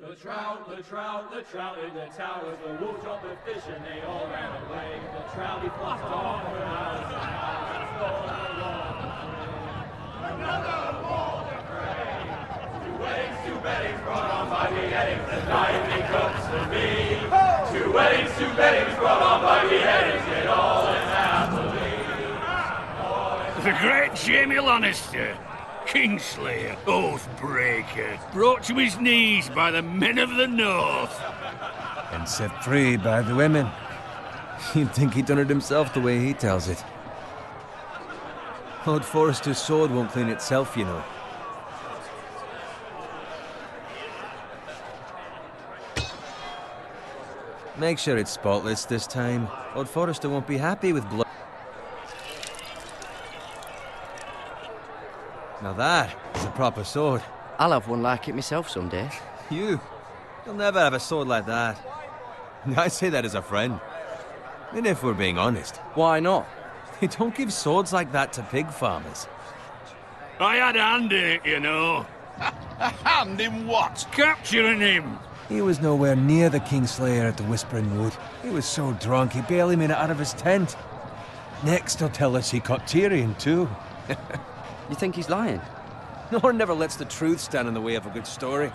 The trout in the towers, the wolves dropped the fish and they all ran away. The trout he flopped on her house, and stole her long another wall to pray. Two weddings brought on by beheadings, the diamond cooks for me. Two weddings brought on by beheadings, yet all in happily. The great Jamie Lannister, Kingslayer, Oathbreaker, brought to his knees by the men of the North. And set free by the women. You'd think he'd done it himself the way he tells it. Lord Forrester's sword won't clean itself, you know. Make sure it's spotless this time. Lord Forrester won't be happy with blood. Now that is a proper sword. I'll have one like it myself someday. You'll never have a sword like that. I say that as a friend. And if we're being honest, Why not? they don't give swords like that to pig farmers. I had a hand in it, you know. A hand in what? Capturing him. He was nowhere near the Kingslayer at the Whispering Wood. He was so drunk he barely made it out of his tent. Next he'll tell us he caught Tyrion too. You think he's lying? Nor never lets the truth stand in the way of a good story.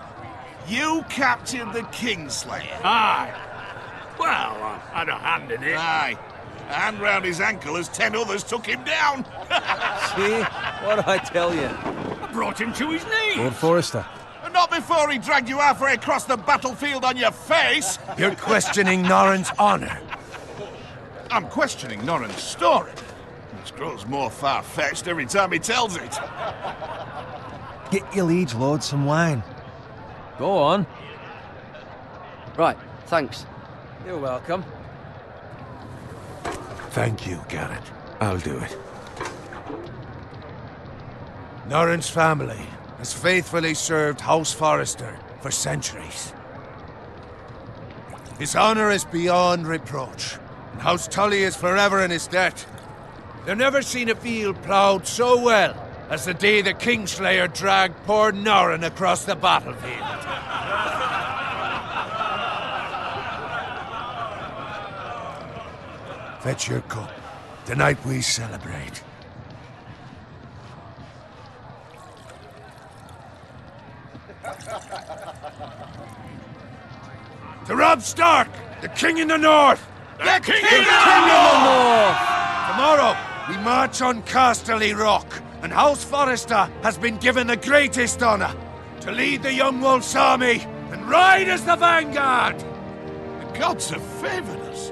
You captured the Kingslayer? Aye. Well, I had a hand in it. Aye. A hand round his ankle as 10 others took him down. See? What'd I tell you? I brought him to his knees. Lord Forrester. Not before he dragged you halfway across the battlefield on your face. You're questioning Norrin's honor. I'm questioning Norrin's story. It grows more far-fetched every time he tells it. Get your liege lord some wine. Go on. Right, thanks. You're welcome. Thank you, Garrett. I'll do it. Norrin's family has faithfully served House Forrester for centuries. His honor is beyond reproach, and House Tully is forever in his debt. They've never seen a field ploughed so well as the day the Kingslayer dragged poor Norrin across the battlefield. Fetch your cup. Tonight we celebrate. To Robb Stark, the King in the North! The King in the North! Tomorrow, we march on Casterly Rock, and House Forrester has been given the greatest honor to lead the Young Wolf's army and ride as the vanguard! The gods have favored us.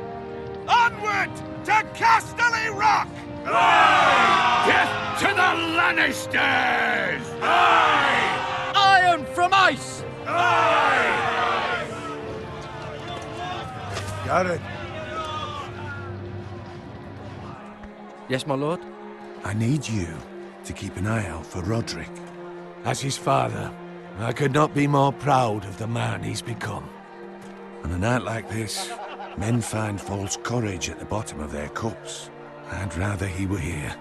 Onward to Casterly Rock! Aye! Death to the Lannisters! Aye! Iron from ice! Aye! Garrett, Yes, my lord? I need you to keep an eye out for Roderick. As his father, I could not be more proud of the man he's become. On a night like this, men find false courage at the bottom of their cups. I'd rather he were here.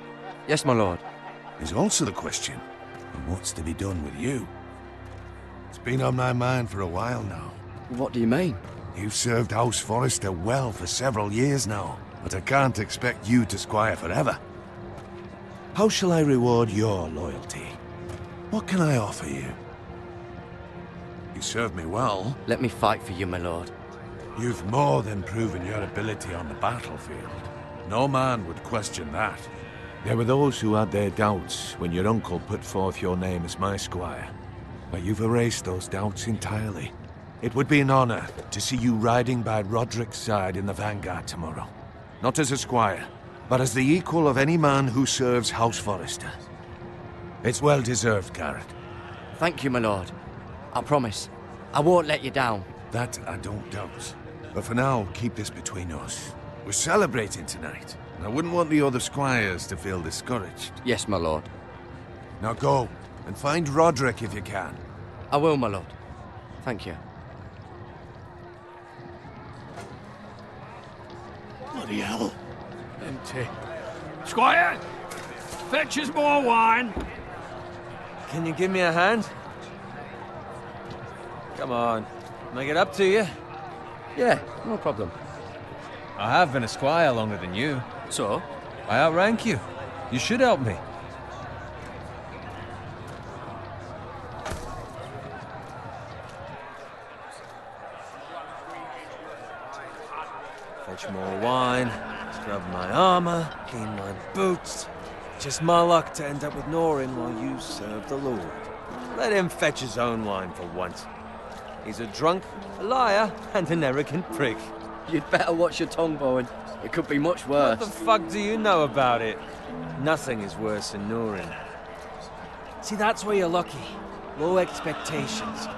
Yes, my lord. There's also the question of what's to be done with you. It's been on my mind for a while now. What do you mean? You've served House Forrester well for several years now, but I can't expect you to squire forever. How shall I reward your loyalty? What can I offer you? You served me well. Let me fight for you, my lord. You've more than proven your ability on the battlefield. No man would question that. There were those who had their doubts when your uncle put forth your name as my squire. But you've erased those doubts entirely. It would be an honor to see you riding by Roderick's side in the vanguard tomorrow. Not as a squire, but as the equal of any man who serves House Forrester. It's well deserved, Garrett. Thank you, my lord. I promise. I won't let you down. That I don't doubt. But for now, keep this between us. We're celebrating tonight, and I wouldn't want the other squires to feel discouraged. Yes, my lord. Now go, and find Roderick if you can. I will, my lord. Thank you. Bloody hell. Empty. Squire, fetch us more wine. Can you give me a hand? Come on. Can I get up to you? Yeah, no problem. I have been a squire longer than you. So? I outrank you. You should help me. Fetch more wine, scrub my armor, clean my boots. Just my luck to end up with Norin while you serve the Lord. Let him fetch his own wine for once. He's a drunk, a liar, and an arrogant prick. You'd better watch your tongue, Bowen. It could be much worse. What the fuck do you know about it? Nothing is worse than Norin. See, that's where you're lucky. Low expectations.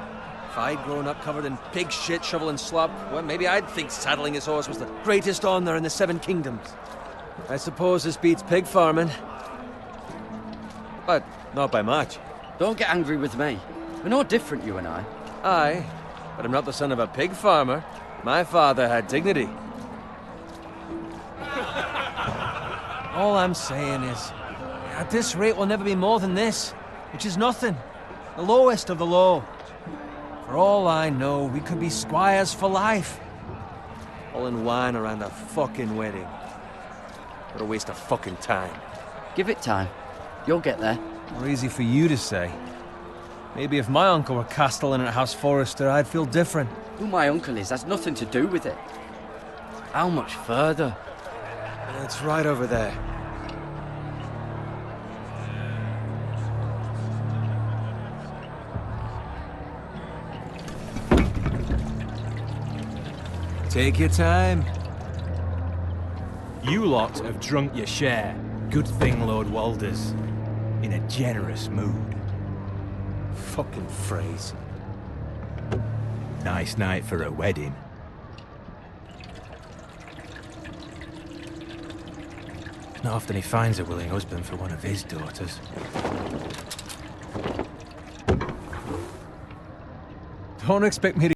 If I'd grown up covered in pig shit, shoveling slop, well, maybe I'd think saddling his horse was the greatest honor in the Seven Kingdoms. I suppose this beats pig farming. But not by much. Don't get angry with me. We're no different, you and I. Aye, but I'm not the son of a pig farmer. My father had dignity. All I'm saying is, at this rate we'll never be more than this, which is nothing. The lowest of the low. For all I know, we could be squires for life. All in wine around a fucking wedding. What a waste of fucking time. Give it time. You'll get there. More easy for you to say. Maybe if my uncle were castellan at House Forrester, I'd feel different. Who my uncle is has nothing to do with it. How much further? It's right over there. Take your time. You lot have drunk your share. Good thing Lord Walder's in a generous mood. Fucking phrase. Nice night for a wedding. Not often he finds a willing husband for one of his daughters. Don't expect me to...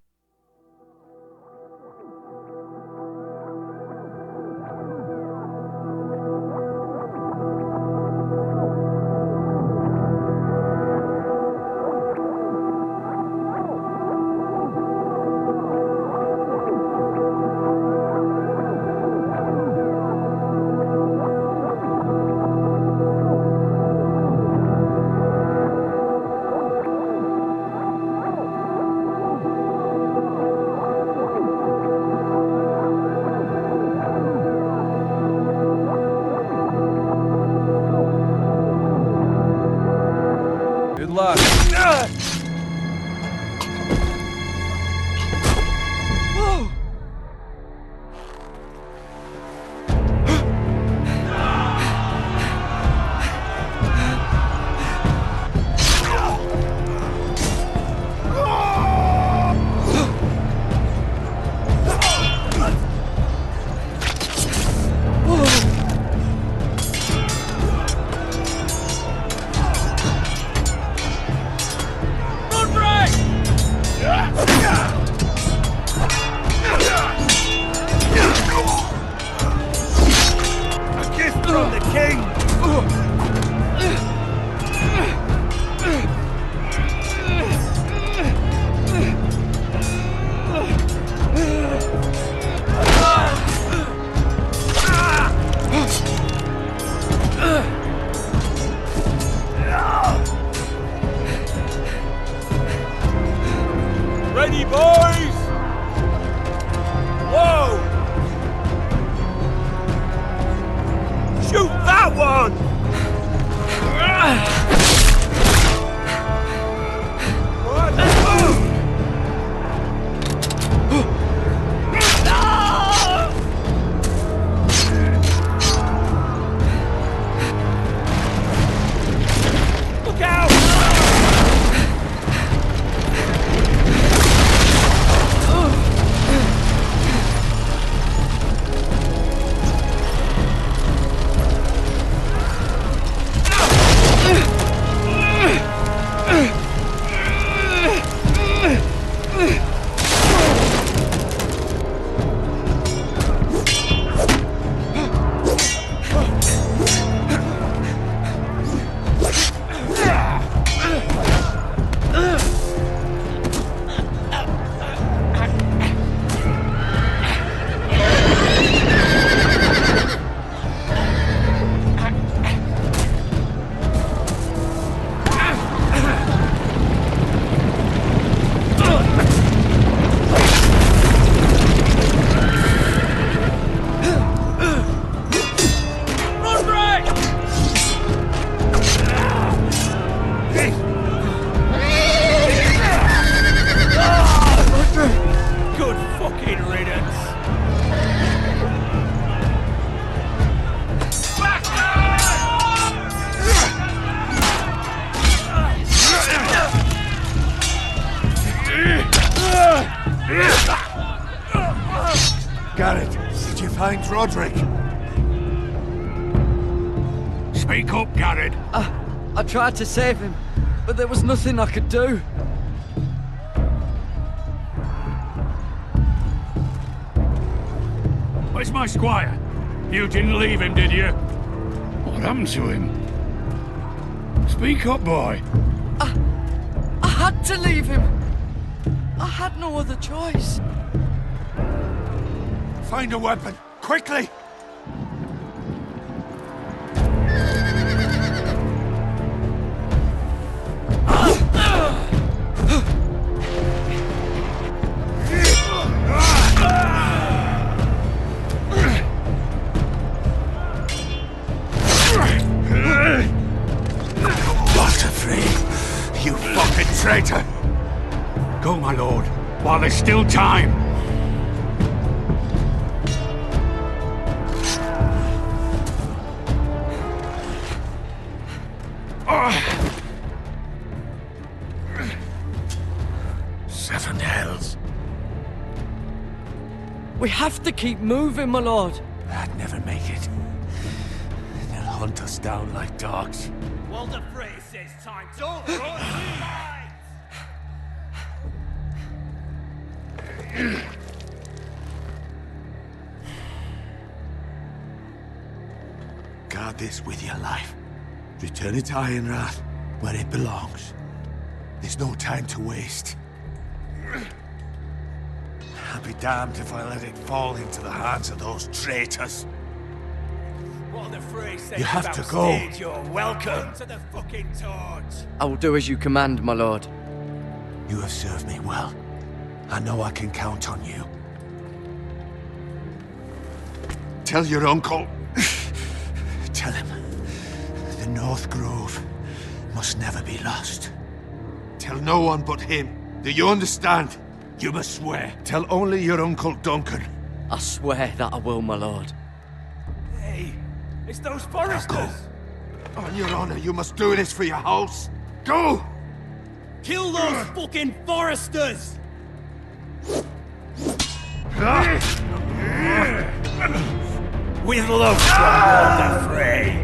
Garrett, did you find Roderick? Speak up, Garrett. I tried to save him, but there was nothing I could do. Where's my squire? You didn't leave him, did you? What happened to him? Speak up, boy. I had to leave him. I had no other choice. Find a weapon, quickly! You fucking traitor! Go, my lord, while there's still time. Seven hells. We have to keep moving, my lord. I'd never make it. They'll hunt us down like dogs. Walder Frey says time to fight! Guard this with your life. Return it to Ironrath, where it belongs. There's no time to waste. I'll be damned if I let it fall into the hands of those traitors. Walder Frey says You have to go. You're welcome to the fucking torch. I will do as you command, my lord. You have served me well. I know I can count on you. Tell your uncle. Tell him. The North Grove must never be lost. Tell no one but him. Do you understand? You must swear. Tell only your Uncle Duncan. I swear that I will, my lord. Hey, it's those Forresters. Go. On your honor, you must do this for your house. Go! Kill those fucking Forresters! With love from Walder Frey.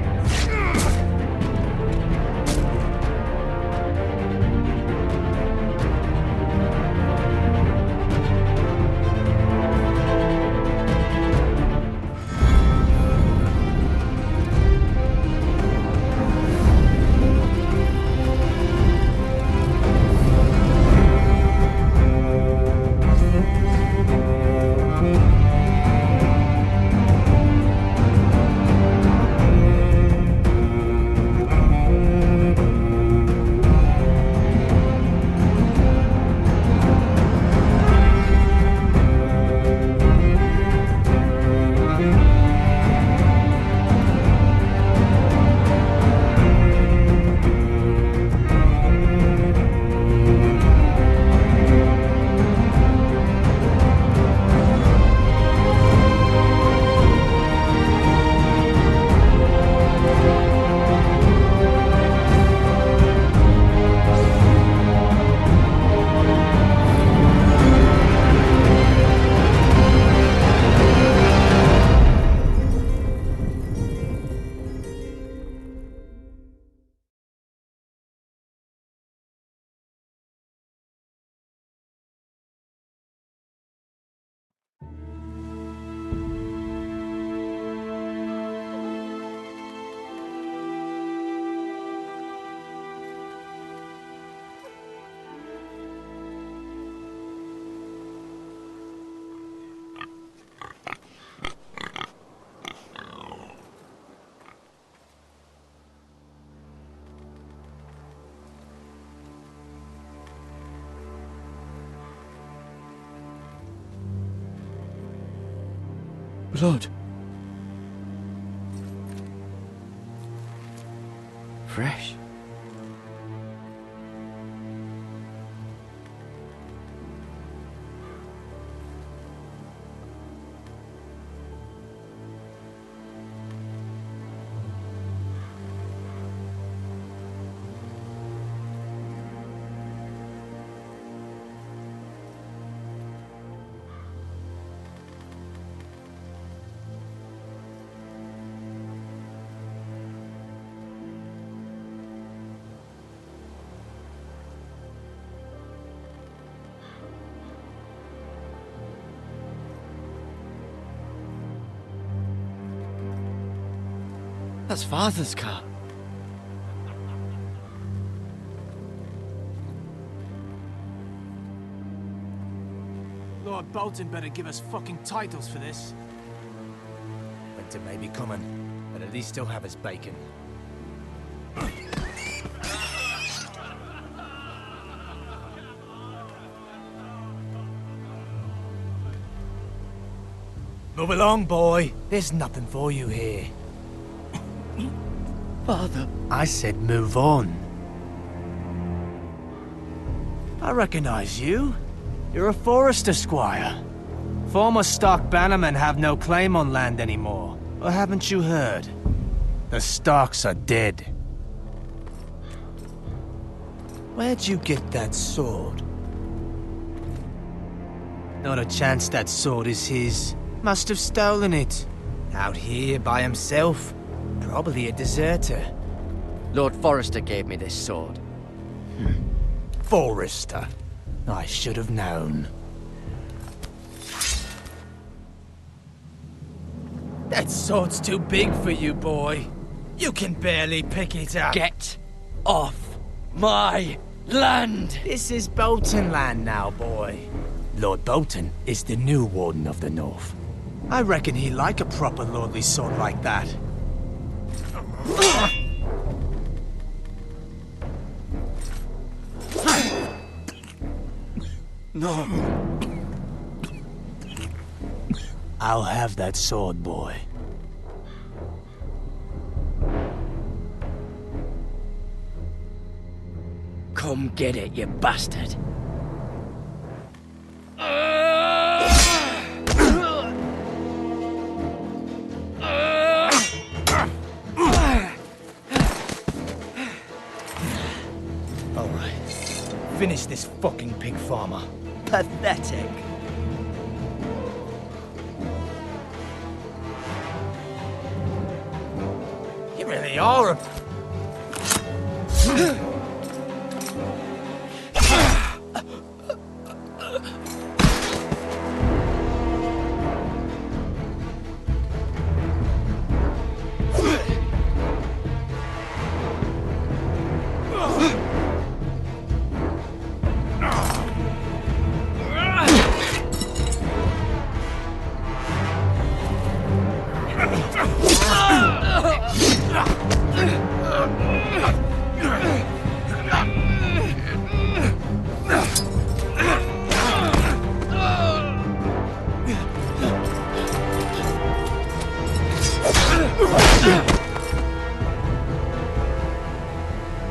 Blood. Fresh. That's Father's car. Lord Bolton better give us fucking titles for this. Winter may be coming, but at least he'll have his bacon. Move along, boy. There's nothing for you here. Father. I said move on. I recognize you. You're a Forrester squire. Former Stark bannermen have no claim on land anymore. Or haven't you heard? The Starks are dead. Where'd you get that sword? Not a chance that sword is his. Must have stolen it. Out here by himself. Probably a deserter. Lord Forrester gave me this sword. Forrester. I should have known. That sword's too big for you, boy. You can barely pick it up. Get off my land! This is Bolton land now, boy. Lord Bolton is the new Warden of the North. I reckon he'd like a proper lordly sword like that. No. I'll have that sword, boy. Come get it, you bastard. Alright. Finish this fucking pig farmer. Pathetic. You really are a...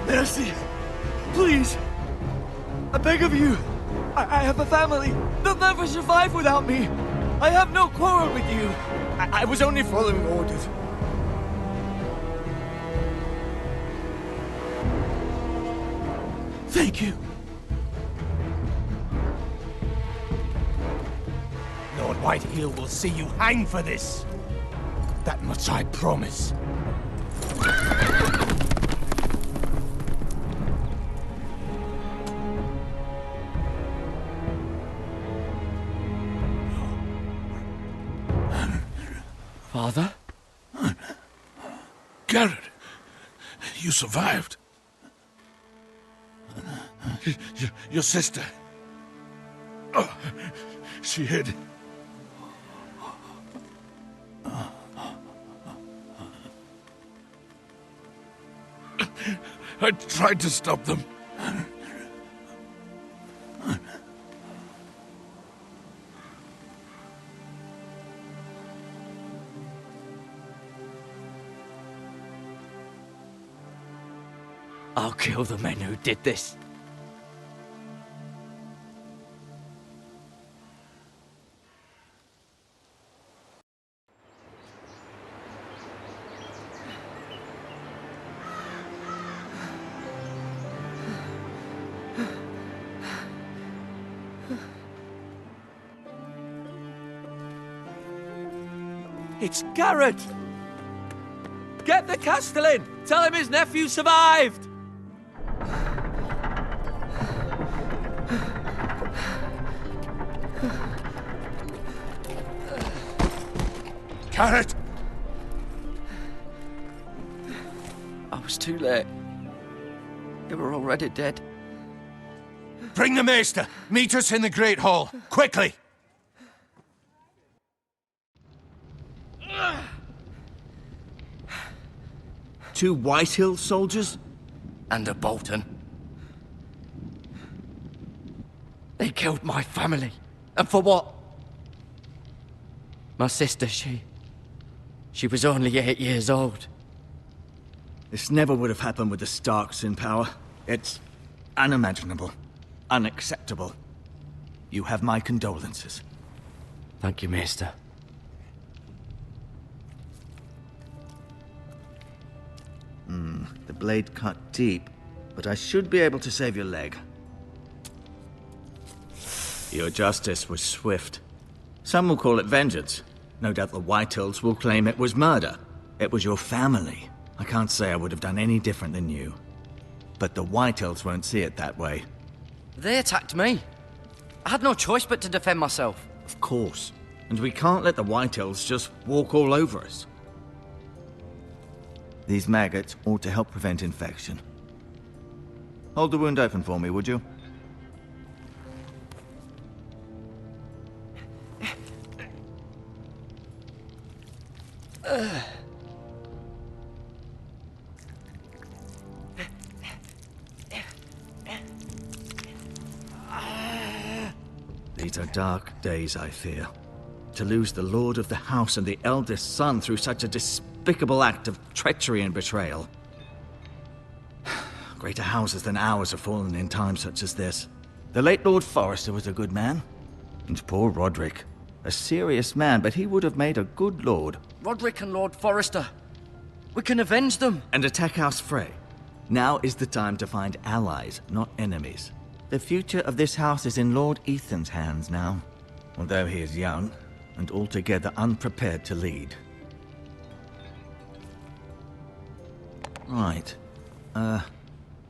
Mercy! Please! I beg of you! I have a family! They'll never survive without me! I have no quarrel with you! I was only following orders. Thank you. Lord Whiteheel will see you hang for this. That much I promise. Father? Garrett, you survived. Your sister. Oh, she hid. I tried to stop them. I'll kill the men who did this. It's Garrett! Get the Castellan! Tell him his nephew survived! Garrett! was too late. They were already dead. Bring the maester! Meet us in the Great Hall, quickly! Two Whitehill soldiers? And a Bolton. They killed my family. And for what? My sister, she was only 8 years old. This never would have happened with the Starks in power. It's unimaginable. Unacceptable. You have my condolences. Thank you, Maester. The blade cut deep, but I should be able to save your leg. Your justice was swift. Some will call it vengeance. No doubt the Whitehills will claim it was murder. It was your family. I can't say I would have done any different than you. But the Whitehills won't see it that way. They attacked me. I had no choice but to defend myself. Of course. And we can't let the Whitehills just walk all over us. These maggots ought to help prevent infection. Hold the wound open for me, would you? These are dark days, I fear. To lose the lord of the house and the eldest son through such a despicable act of treachery and betrayal. Greater houses than ours have fallen in times such as this. The late Lord Forrester was a good man. And poor Roderick. A serious man, but he would have made a good lord. Roderick and Lord Forrester. We can avenge them. And attack House Frey. Now is the time to find allies, not enemies. The future of this house is in Lord Ethan's hands now. Although he is young, and altogether unprepared to lead. Right.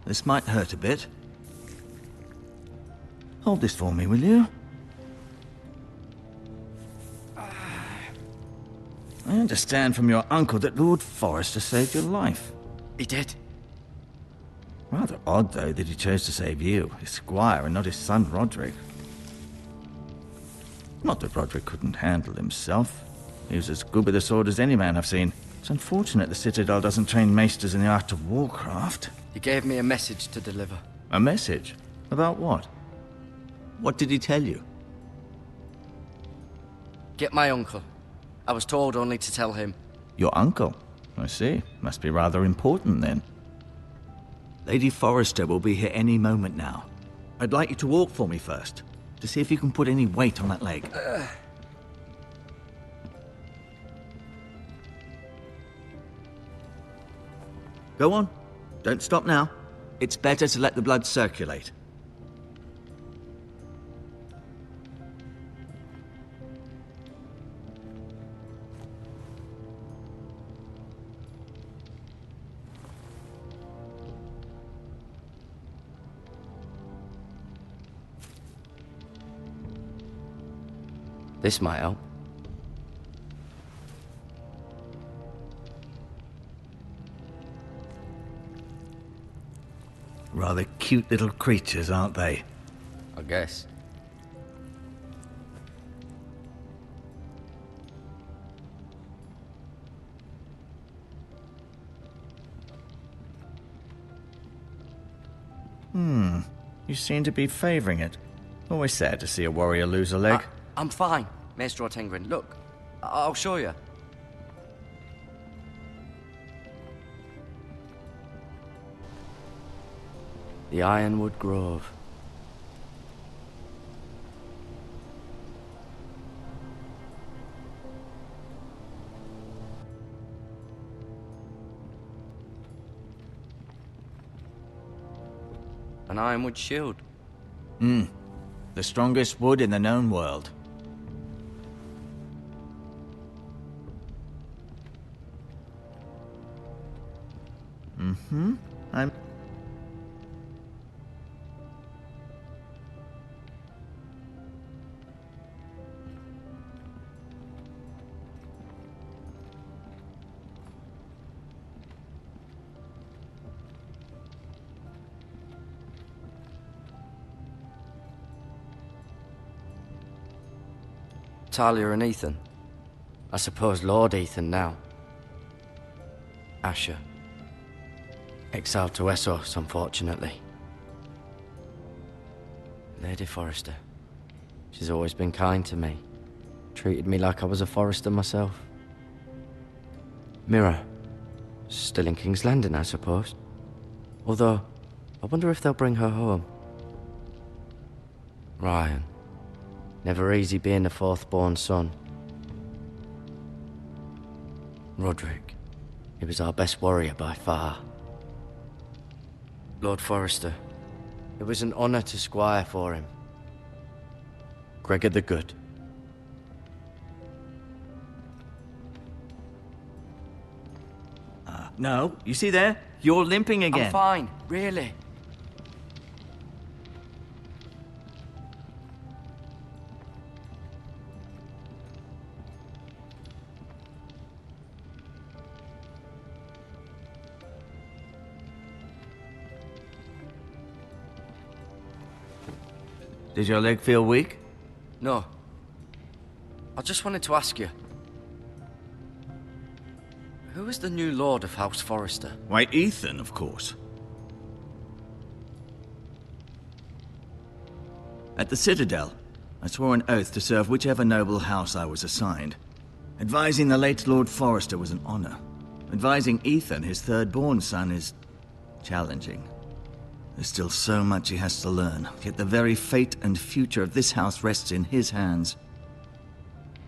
This might hurt a bit. Hold this for me, will you? I understand from your uncle that Lord Forrester saved your life. He did. Rather odd, though, that he chose to save you, his squire, and not his son Roderick. Not that Roderick couldn't handle himself. He was as good with a sword as any man I've seen. It's unfortunate the Citadel doesn't train maesters in the art of warcraft. He gave me a message to deliver. A message? About what? What did he tell you? Get my uncle. I was told only to tell him. Your uncle? I see. Must be rather important, then. Lady Forrester will be here any moment now. I'd like you to walk for me first, to see if you can put any weight on that leg. Go on. Don't stop now. It's better to let the blood circulate. This might help. Rather cute little creatures, aren't they? I guess. You seem to be favoring it. Always sad to see a warrior lose a leg. I'm fine, Maester Tengrin. Look, I'll show you. The Ironwood Grove. An ironwood shield. The strongest wood in the known world. I'm... Talia and Ethan. I suppose Lord Ethan now. Asher. Exiled to Westeros, unfortunately. Lady Forrester. She's always been kind to me. Treated me like I was a Forrester myself. Mira. Still in King's Landing, I suppose. Although, I wonder if they'll bring her home. Ryan. Never easy being the fourth-born son. Roderick. He was our best warrior by far. Lord Forrester. It was an honor to squire for him. Gregor the Good. No, you see there? You're limping again. I'm fine, really. Did your leg feel weak? No. I just wanted to ask you. Who is the new Lord of House Forrester? Why, Ethan, of course. At the Citadel, I swore an oath to serve whichever noble house I was assigned. Advising the late Lord Forrester was an honor. Advising Ethan, his third-born son, is challenging. There's still so much he has to learn, yet the very fate and future of this house rests in his hands.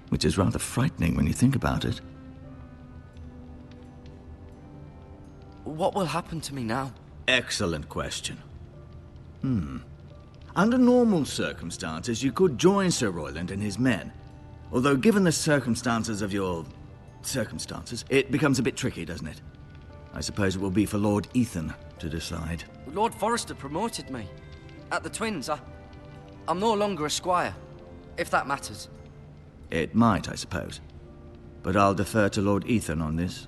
Which is rather frightening when you think about it. What will happen to me now? Excellent question. Under normal circumstances, you could join Sir Royland and his men. Although given the circumstances of your circumstances, it becomes a bit tricky, doesn't it? I suppose it will be for Lord Ethan to decide. Lord Forrester promoted me. At the Twins, I'm no longer a squire, if that matters. It might, I suppose. But I'll defer to Lord Ethan on this.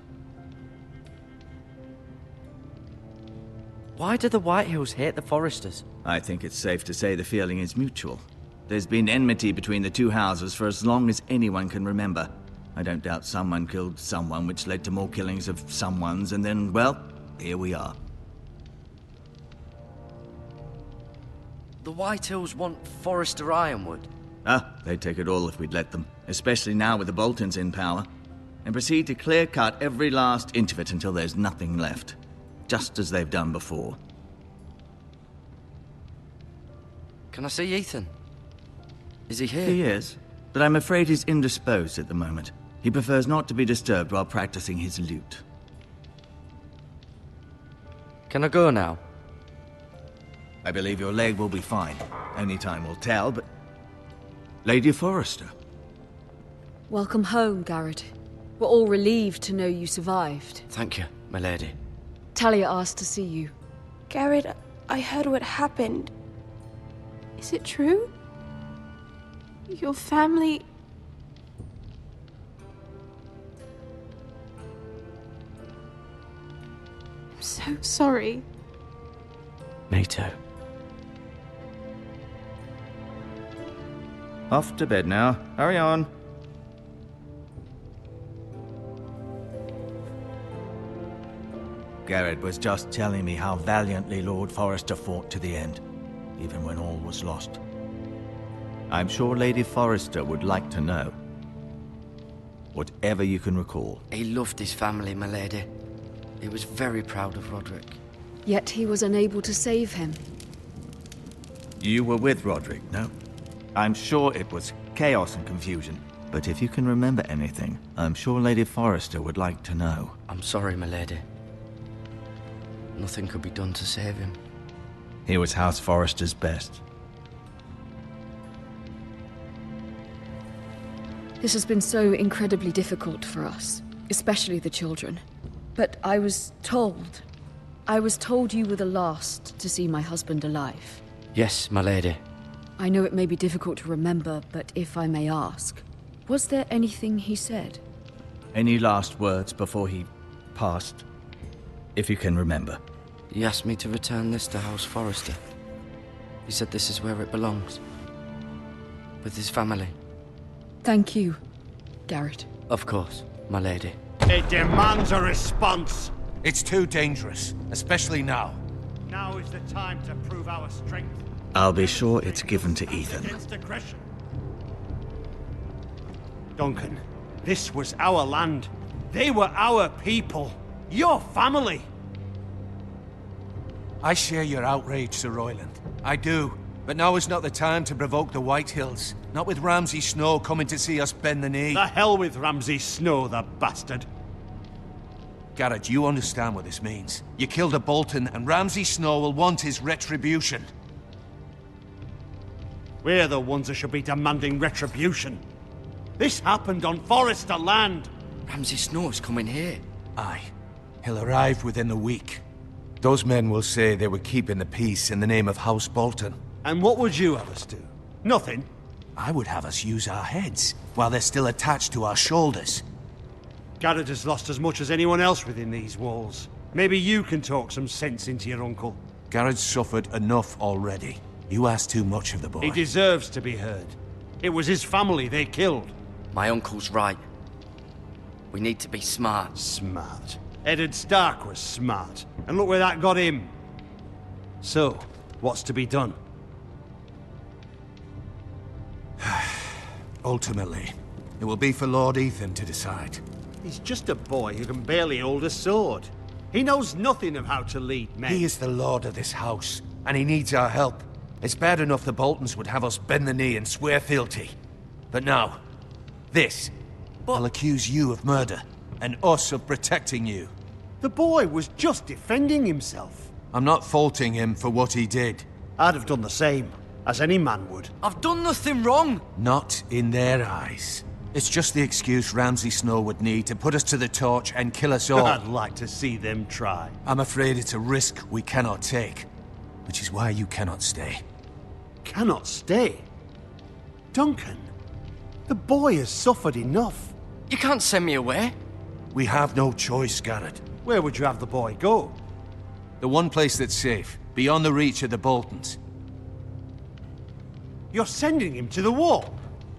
Why do the Whitehills hate the Forresters? I think it's safe to say the feeling is mutual. There's been enmity between the two houses for as long as anyone can remember. I don't doubt someone killed someone, which led to more killings of someones, and then, well, here we are. The Whitehills want Forrester Ironwood. They'd take it all if we'd let them, especially now with the Boltons in power, and proceed to clear-cut every last inch of it until there's nothing left, just as they've done before. Can I see Ethan? Is he here? He is, but I'm afraid he's indisposed at the moment. He prefers not to be disturbed while practicing his lute. Can I go now? I believe your leg will be fine. Only time will tell, but... Lady Forrester. Welcome home, Garrett. We're all relieved to know you survived. Thank you, my lady. Talia asked to see you. Garrett, I heard what happened. Is it true? Your family... I'm so sorry. Me too. Off to bed now. Hurry on. Garrett was just telling me how valiantly Lord Forrester fought to the end, even when all was lost. I'm sure Lady Forrester would like to know. Whatever you can recall. He loved his family, my lady. He was very proud of Roderick. Yet he was unable to save him. You were with Roderick, no? I'm sure it was chaos and confusion. But if you can remember anything, I'm sure Lady Forrester would like to know. I'm sorry, my lady. Nothing could be done to save him. He was House Forrester's best. This has been so incredibly difficult for us, especially the children. But I was told you were the last to see my husband alive. Yes, my lady. I know it may be difficult to remember, but if I may ask, was there anything he said? Any last words before he passed? If you can remember. He asked me to return this to House Forrester. He said this is where it belongs. With his family. Thank you, Garrett. Of course, my lady. It demands a response. It's too dangerous, especially now. Now is the time to prove our strength. I'll be sure it's given to Ethan. Against aggression. Duncan, this was our land. They were our people. Your family. I share your outrage, Sir Royland. I do. But now is not the time to provoke the White Hills. Not with Ramsay Snow coming to see us bend the knee. The hell with Ramsay Snow, the bastard. Garrett, you understand what this means. You killed a Bolton, and Ramsay Snow will want his retribution. We're the ones that should be demanding retribution. This happened on Forrester land. Ramsay Snow's coming here. Aye. He'll arrive within the week. Those men will say they were keeping the peace in the name of House Bolton. And what would you have us do? Nothing. I would have us use our heads, while they're still attached to our shoulders. Garrett has lost as much as anyone else within these walls. Maybe you can talk some sense into your uncle. Garrett's suffered enough already. You ask too much of the boy. He deserves to be heard. It was his family they killed. My uncle's right. We need to be smart. Smart. Eddard Stark was smart. And look where that got him. So, what's to be done? Ultimately, it will be for Lord Ethan to decide. He's just a boy who can barely hold a sword. He knows nothing of how to lead men. He is the lord of this house, and he needs our help. It's bad enough the Boltons would have us bend the knee and swear fealty. But now, this. I'll accuse you of murder, and us of protecting you. The boy was just defending himself. I'm not faulting him for what he did. I'd have done the same, as any man would. I've done nothing wrong. Not in their eyes. It's just the excuse Ramsay Snow would need to put us to the torch and kill us all. I'd like to see them try. I'm afraid it's a risk we cannot take, which is why you cannot stay. Cannot stay? Duncan, the boy has suffered enough. You can't send me away. We have no choice, Garrett. Where would you have the boy go? The one place that's safe, beyond the reach of the Boltons. You're sending him to the wall?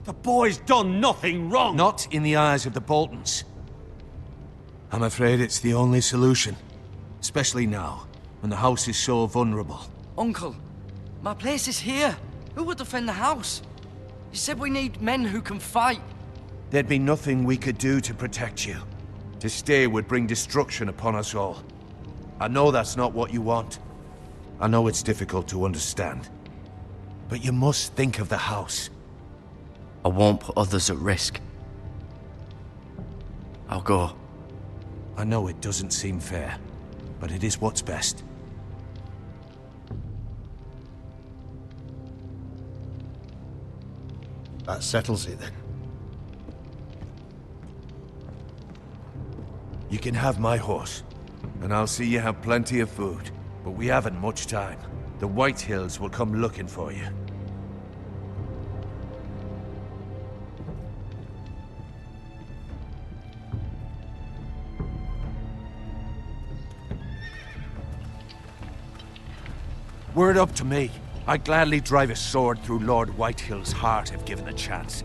The boy's done nothing wrong! Not in the eyes of the Boltons. I'm afraid it's the only solution. Especially now, when the house is so vulnerable. Uncle, my place is here. Who will defend the house? You said we need men who can fight. There'd be nothing we could do to protect you. To stay would bring destruction upon us all. I know that's not what you want. I know it's difficult to understand. But you must think of the house. I won't put others at risk. I'll go. I know it doesn't seem fair, but it is what's best. That settles it then. You can have my horse, and I'll see you have plenty of food. But we haven't much time. The White Hills will come looking for you. Were it up to me, I'd gladly drive a sword through Lord Whitehill's heart if given the chance.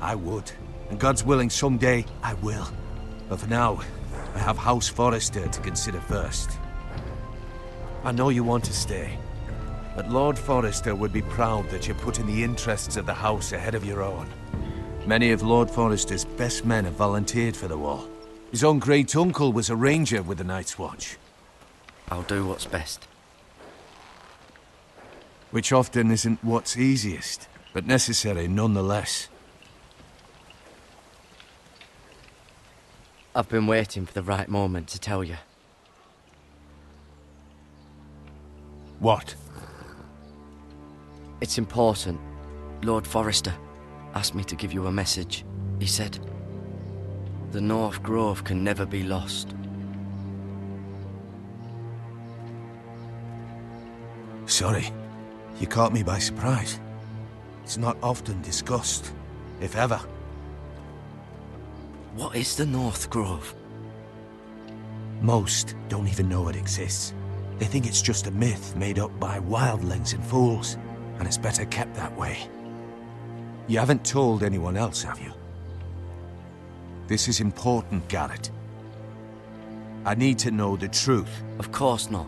I would, and God's willing someday I will. But for now, I have House Forrester to consider first. I know you want to stay, but Lord Forrester would be proud that you're putting the interests of the house ahead of your own. Many of Lord Forrester's best men have volunteered for the war. His own great-uncle was a ranger with the Night's Watch. I'll do what's best. Which often isn't what's easiest, but necessary nonetheless. I've been waiting for the right moment to tell you. What? It's important. Lord Forrester asked me to give you a message. He said, the North Grove can never be lost. Sorry. You caught me by surprise. It's not often discussed, if ever. What is the North Grove? Most don't even know it exists. They think it's just a myth made up by wildlings and fools, and it's better kept that way. You haven't told anyone else, have you? This is important, Garrett. I need to know the truth. Of course not.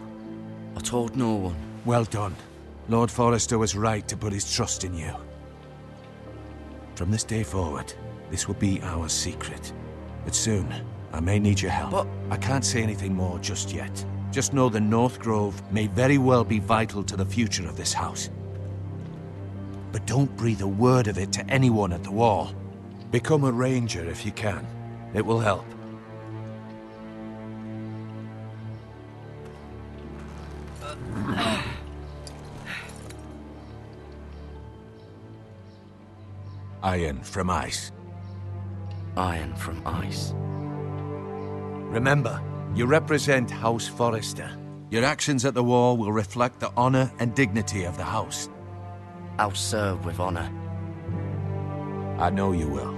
I told no one. Well done. Lord Forrester was right to put his trust in you. From this day forward, this will be our secret. But soon, I may need your help. But I can't say anything more just yet. Just know the North Grove may very well be vital to the future of this house. But don't breathe a word of it to anyone at the Wall. Become a ranger if you can. It will help. Iron from ice. Iron from ice. Remember, you represent House Forrester. Your actions at the Wall will reflect the honor and dignity of the house. I'll serve with honor. I know you will.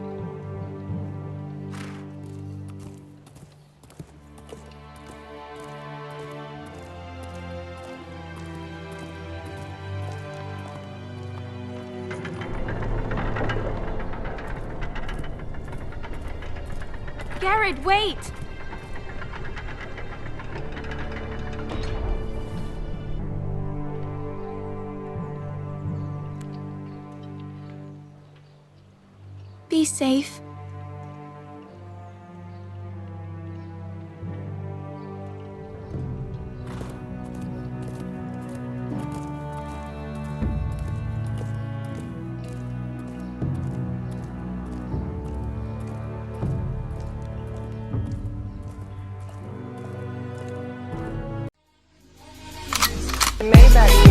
Garrett, wait! Be safe. Maybach.